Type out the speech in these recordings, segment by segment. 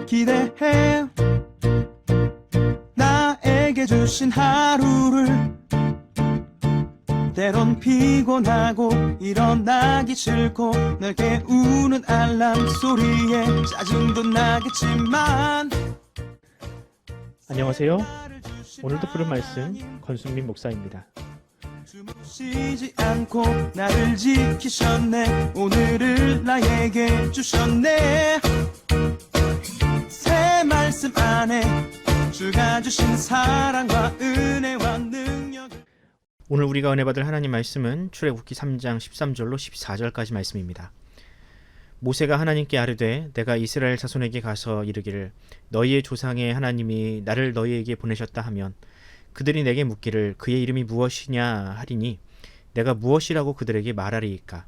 기대해 나에게 주신 하루를 때론 피곤하고 일어나기 싫고 널 깨우는 알람 소리에 짜증도 나겠지만 안녕하세요. 오늘도 부른 말씀 권순민 목사입니다. 쉬지 않고 나를 지키셨네. 오늘을 나에게 주셨네. 새 말씀 안에 주가 주신 사랑과 은혜와 능력. 오늘 우리가 은혜 받을 하나님 말씀은 출애굽기 3장 13절로 14절까지 말씀입니다. 모세가 하나님께 아뢰되 내가 이스라엘 자손에게 가서 이르기를 너희의 조상의 하나님이 나를 너희에게 보내셨다 하면 그들이 내게 묻기를 그의 이름이 무엇이냐 하리니 내가 무엇이라고 그들에게 말하리이까.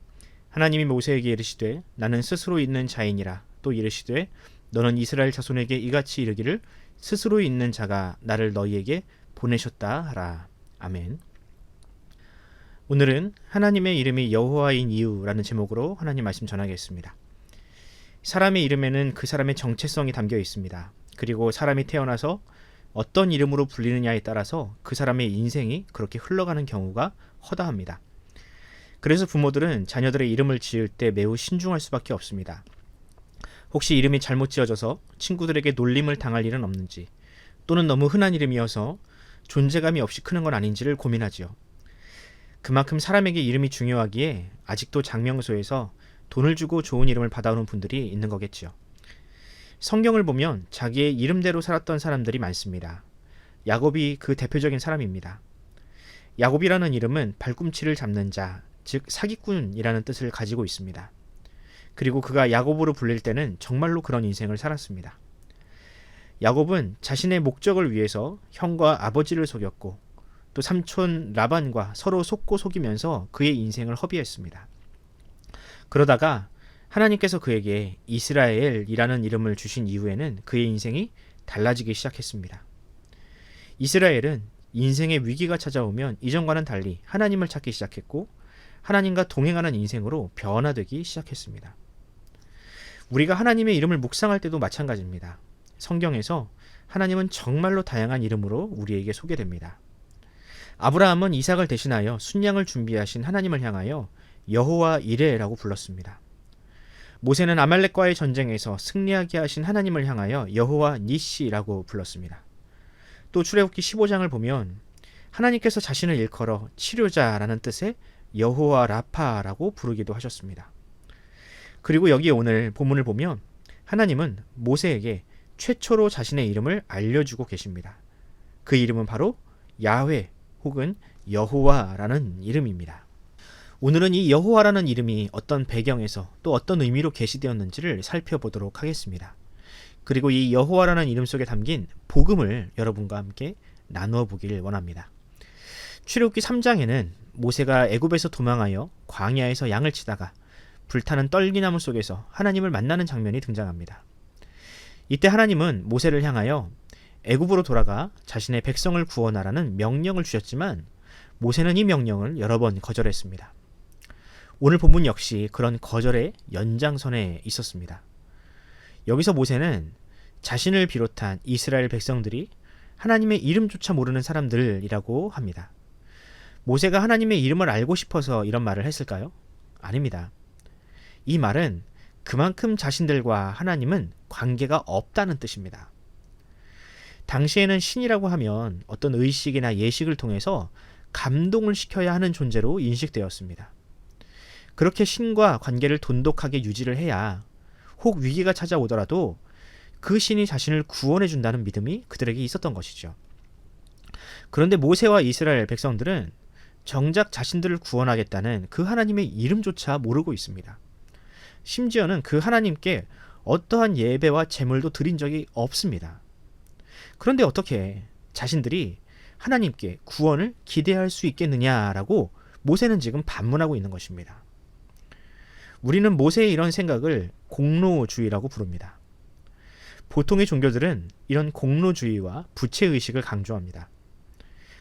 하나님이 모세에게 이르시되 나는 스스로 있는 자이니라. 또 이르시되 너는 이스라엘 자손에게 이같이 이르기를 스스로 있는 자가 나를 너희에게 보내셨다 하라. 아멘. 오늘은 하나님의 이름이 여호와인 이유라는 제목으로 하나님 말씀 전하겠습니다. 사람의 이름에는 그 사람의 정체성이 담겨 있습니다. 그리고 사람이 태어나서 어떤 이름으로 불리느냐에 따라서 그 사람의 인생이 그렇게 흘러가는 경우가 허다합니다. 그래서 부모들은 자녀들의 이름을 지을 때 매우 신중할 수밖에 없습니다. 혹시 이름이 잘못 지어져서 친구들에게 놀림을 당할 일은 없는지, 또는 너무 흔한 이름이어서 존재감이 없이 크는 건 아닌지를 고민하지요. 그만큼 사람에게 이름이 중요하기에 아직도 장명소에서 돈을 주고 좋은 이름을 받아오는 분들이 있는 거겠지요. 성경을 보면 자기의 이름대로 살았던 사람들이 많습니다. 야곱이 그 대표적인 사람입니다. 야곱이라는 이름은 발꿈치를 잡는 자, 즉 사기꾼이라는 뜻을 가지고 있습니다. 그리고 그가 야곱으로 불릴 때는 정말로 그런 인생을 살았습니다. 야곱은 자신의 목적을 위해서 형과 아버지를 속였고 또 삼촌 라반과 서로 속고 속이면서 그의 인생을 허비했습니다. 그러다가 하나님께서 그에게 이스라엘이라는 이름을 주신 이후에는 그의 인생이 달라지기 시작했습니다. 이스라엘은 인생의 위기가 찾아오면 이전과는 달리 하나님을 찾기 시작했고 하나님과 동행하는 인생으로 변화되기 시작했습니다. 우리가 하나님의 이름을 묵상할 때도 마찬가지입니다. 성경에서 하나님은 정말로 다양한 이름으로 우리에게 소개됩니다. 아브라함은 이삭을 대신하여 순양을 준비하신 하나님을 향하여 여호와 이레라고 불렀습니다. 모세는 아말렉과의 전쟁에서 승리하게 하신 하나님을 향하여 여호와 니시라고 불렀습니다. 또 출애굽기 15장을 보면 하나님께서 자신을 일컬어 치료자라는 뜻의 여호와 라파라고 부르기도 하셨습니다. 그리고 여기 오늘 본문을 보면 하나님은 모세에게 최초로 자신의 이름을 알려주고 계십니다. 그 이름은 바로 야훼 혹은 여호와라는 이름입니다. 오늘은 이 여호와라는 이름이 어떤 배경에서 또 어떤 의미로 계시되었는지를 살펴보도록 하겠습니다. 그리고 이 여호와라는 이름 속에 담긴 복음을 여러분과 함께 나누어 보기를 원합니다. 출애굽기 3장에는 모세가 애굽에서 도망하여 광야에서 양을 치다가 불타는 떨기나무 속에서 하나님을 만나는 장면이 등장합니다. 이때 하나님은 모세를 향하여 애굽으로 돌아가 자신의 백성을 구원하라는 명령을 주셨지만 모세는 이 명령을 여러 번 거절했습니다. 오늘 본문 역시 그런 거절의 연장선에 있었습니다. 여기서 모세는 자신을 비롯한 이스라엘 백성들이 하나님의 이름조차 모르는 사람들이라고 합니다. 모세가 하나님의 이름을 알고 싶어서 이런 말을 했을까요? 아닙니다. 이 말은 그만큼 자신들과 하나님은 관계가 없다는 뜻입니다. 당시에는 신이라고 하면 어떤 의식이나 예식을 통해서 감동을 시켜야 하는 존재로 인식되었습니다. 그렇게 신과 관계를 돈독하게 유지를 해야 혹 위기가 찾아오더라도 그 신이 자신을 구원해 준다는 믿음이 그들에게 있었던 것이죠. 그런데 모세와 이스라엘 백성들은 정작 자신들을 구원하겠다는 그 하나님의 이름조차 모르고 있습니다. 심지어는 그 하나님께 어떠한 예배와 제물도 드린 적이 없습니다. 그런데 어떻게 자신들이 하나님께 구원을 기대할 수 있겠느냐라고 모세는 지금 반문하고 있는 것입니다. 우리는 모세의 이런 생각을 공로주의라고 부릅니다. 보통의 종교들은 이런 공로주의와 부채의식을 강조합니다.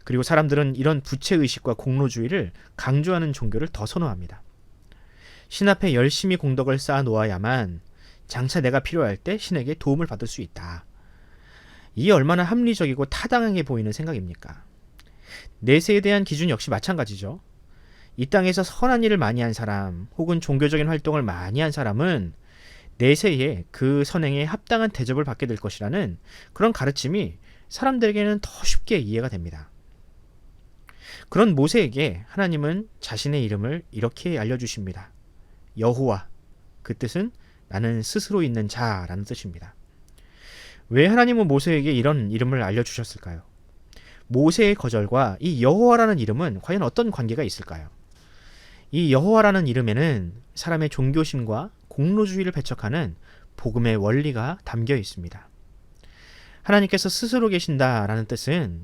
그리고 사람들은 이런 부채의식과 공로주의를 강조하는 종교를 더 선호합니다. 신 앞에 열심히 공덕을 쌓아 놓아야만 장차 내가 필요할 때 신에게 도움을 받을 수 있다. 이게 얼마나 합리적이고 타당하게 보이는 생각입니까? 내세에 대한 기준 역시 마찬가지죠. 이 땅에서 선한 일을 많이 한 사람 혹은 종교적인 활동을 많이 한 사람은 내세에 그 선행에 합당한 대접을 받게 될 것이라는 그런 가르침이 사람들에게는 더 쉽게 이해가 됩니다. 그런 모세에게 하나님은 자신의 이름을 이렇게 알려주십니다. 여호와, 그 뜻은 나는 스스로 있는 자라는 뜻입니다. 왜 하나님은 모세에게 이런 이름을 알려주셨을까요? 모세의 거절과 이 여호와라는 이름은 과연 어떤 관계가 있을까요? 이 여호와라는 이름에는 사람의 종교심과 공로주의를 배척하는 복음의 원리가 담겨 있습니다. 하나님께서 스스로 계신다라는 뜻은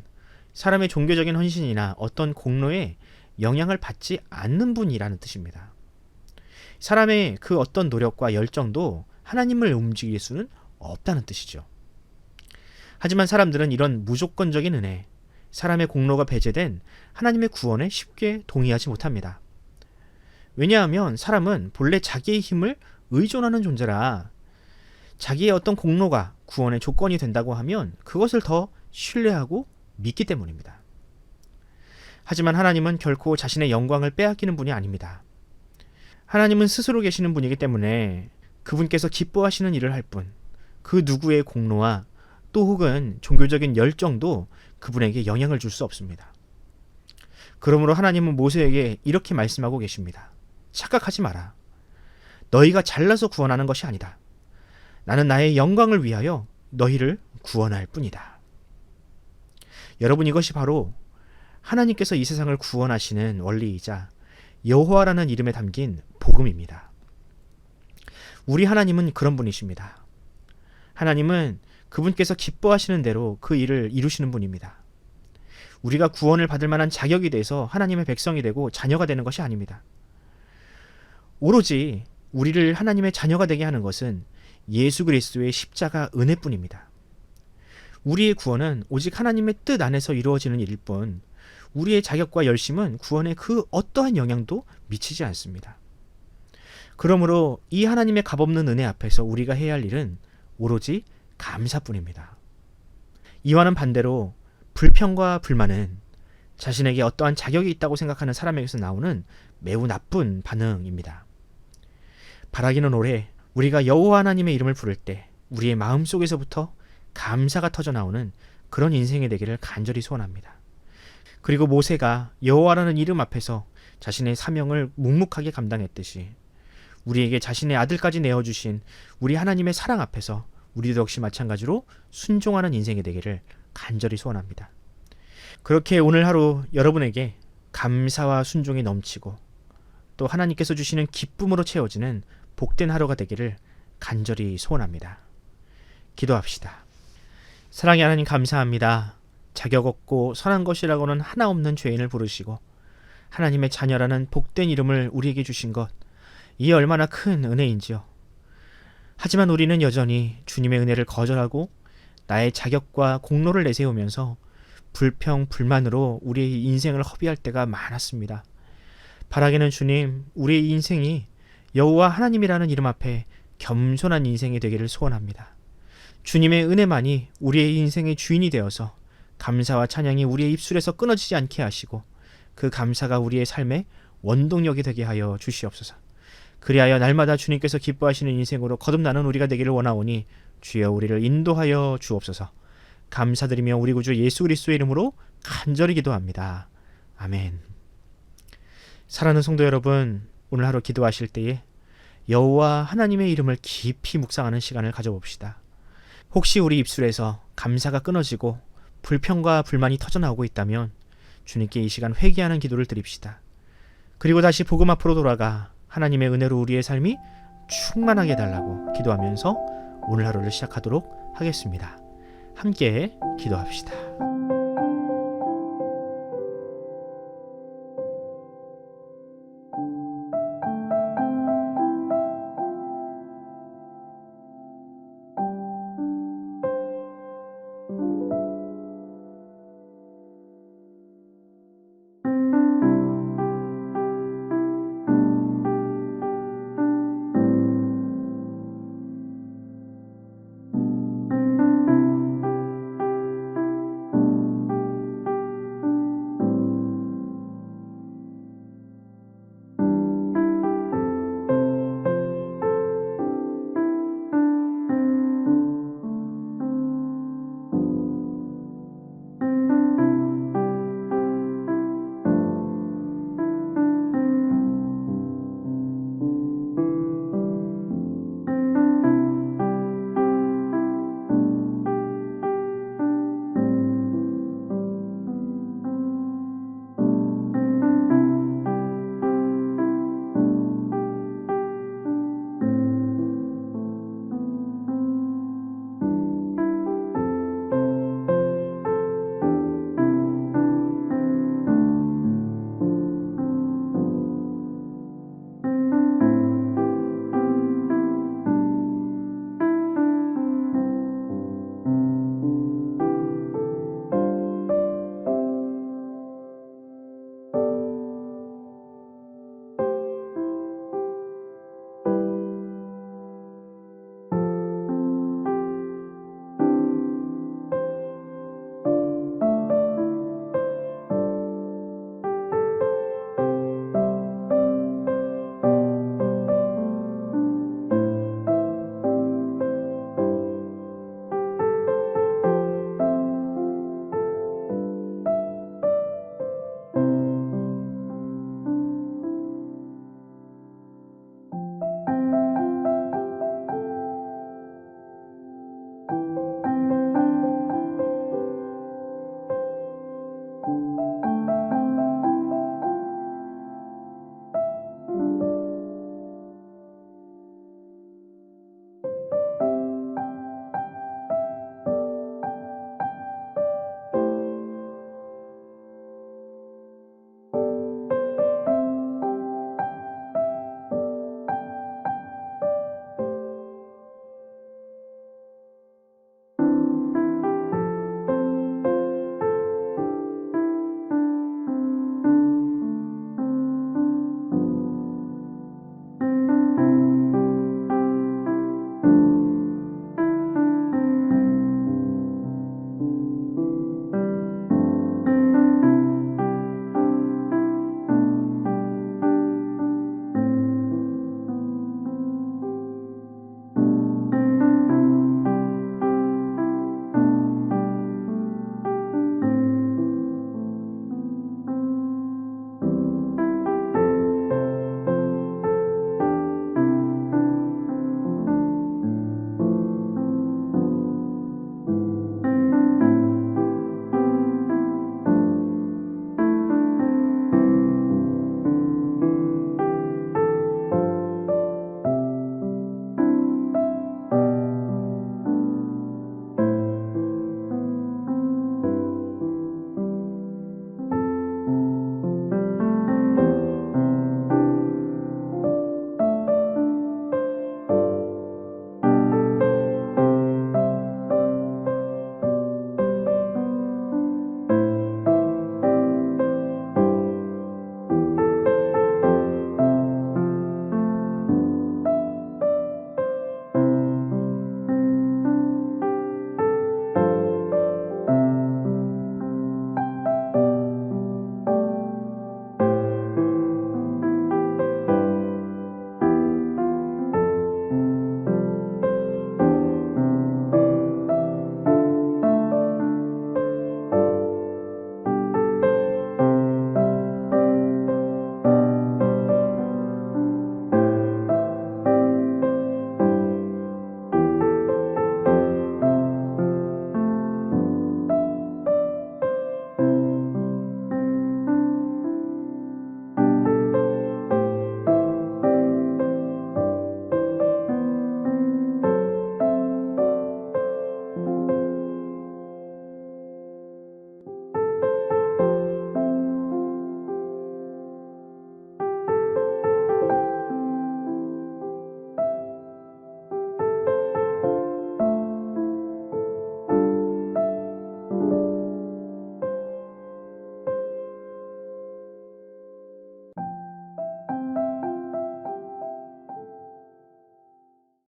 사람의 종교적인 헌신이나 어떤 공로에 영향을 받지 않는 분이라는 뜻입니다. 사람의 그 어떤 노력과 열정도 하나님을 움직일 수는 없다는 뜻이죠. 하지만 사람들은 이런 무조건적인 은혜, 사람의 공로가 배제된 하나님의 구원에 쉽게 동의하지 못합니다. 왜냐하면 사람은 본래 자기의 힘을 의존하는 존재라 자기의 어떤 공로가 구원의 조건이 된다고 하면 그것을 더 신뢰하고 믿기 때문입니다. 하지만 하나님은 결코 자신의 영광을 빼앗기는 분이 아닙니다. 하나님은 스스로 계시는 분이기 때문에 그분께서 기뻐하시는 일을 할 뿐, 그 누구의 공로와 또 혹은 종교적인 열정도 그분에게 영향을 줄 수 없습니다. 그러므로 하나님은 모세에게 이렇게 말씀하고 계십니다. 착각하지 마라. 너희가 잘나서 구원하는 것이 아니다. 나는 나의 영광을 위하여 너희를 구원할 뿐이다. 여러분, 이것이 바로 하나님께서 이 세상을 구원하시는 원리이자 여호와라는 이름에 담긴 복음입니다. 우리 하나님은 그런 분이십니다. 하나님은 그분께서 기뻐하시는 대로 그 일을 이루시는 분입니다. 우리가 구원을 받을 만한 자격이 돼서 하나님의 백성이 되고 자녀가 되는 것이 아닙니다. 오로지 우리를 하나님의 자녀가 되게 하는 것은 예수 그리스도의 십자가 은혜뿐입니다. 우리의 구원은 오직 하나님의 뜻 안에서 이루어지는 일일 뿐 우리의 자격과 열심은 구원에 그 어떠한 영향도 미치지 않습니다. 그러므로 이 하나님의 값없는 은혜 앞에서 우리가 해야 할 일은 오로지 감사뿐입니다. 이와는 반대로 불평과 불만은 자신에게 어떠한 자격이 있다고 생각하는 사람에게서 나오는 매우 나쁜 반응입니다. 바라기는 올해 우리가 여호와 하나님의 이름을 부를 때 우리의 마음속에서부터 감사가 터져 나오는 그런 인생이 되기를 간절히 소원합니다. 그리고 모세가 여호와라는 이름 앞에서 자신의 사명을 묵묵하게 감당했듯이 우리에게 자신의 아들까지 내어주신 우리 하나님의 사랑 앞에서 우리도 역시 마찬가지로 순종하는 인생이 되기를 간절히 소원합니다. 그렇게 오늘 하루 여러분에게 감사와 순종이 넘치고 또 하나님께서 주시는 기쁨으로 채워지는 복된 하루가 되기를 간절히 소원합니다. 기도합시다. 사랑의 하나님, 감사합니다. 자격 없고 선한 것이라고는 하나 없는 죄인을 부르시고 하나님의 자녀라는 복된 이름을 우리에게 주신 것, 이게 얼마나 큰 은혜인지요. 하지만 우리는 여전히 주님의 은혜를 거절하고 나의 자격과 공로를 내세우면서 불평, 불만으로 우리의 인생을 허비할 때가 많았습니다. 바라기는 주님, 우리의 인생이 여호와 하나님이라는 이름 앞에 겸손한 인생이 되기를 소원합니다. 주님의 은혜만이 우리의 인생의 주인이 되어서 감사와 찬양이 우리의 입술에서 끊어지지 않게 하시고 그 감사가 우리의 삶의 원동력이 되게 하여 주시옵소서. 그리하여 날마다 주님께서 기뻐하시는 인생으로 거듭나는 우리가 되기를 원하오니 주여 우리를 인도하여 주옵소서. 감사드리며 우리 구주 예수 그리스도의 이름으로 간절히 기도합니다. 아멘. 사랑하는 성도 여러분, 오늘 하루 기도하실 때에 여호와 하나님의 이름을 깊이 묵상하는 시간을 가져봅시다. 혹시 우리 입술에서 감사가 끊어지고 불평과 불만이 터져나오고 있다면 주님께 이 시간 회개하는 기도를 드립시다. 그리고 다시 복음 앞으로 돌아가 하나님의 은혜로 우리의 삶이 충만하게 해달라고 기도하면서 오늘 하루를 시작하도록 하겠습니다. 함께 기도합시다.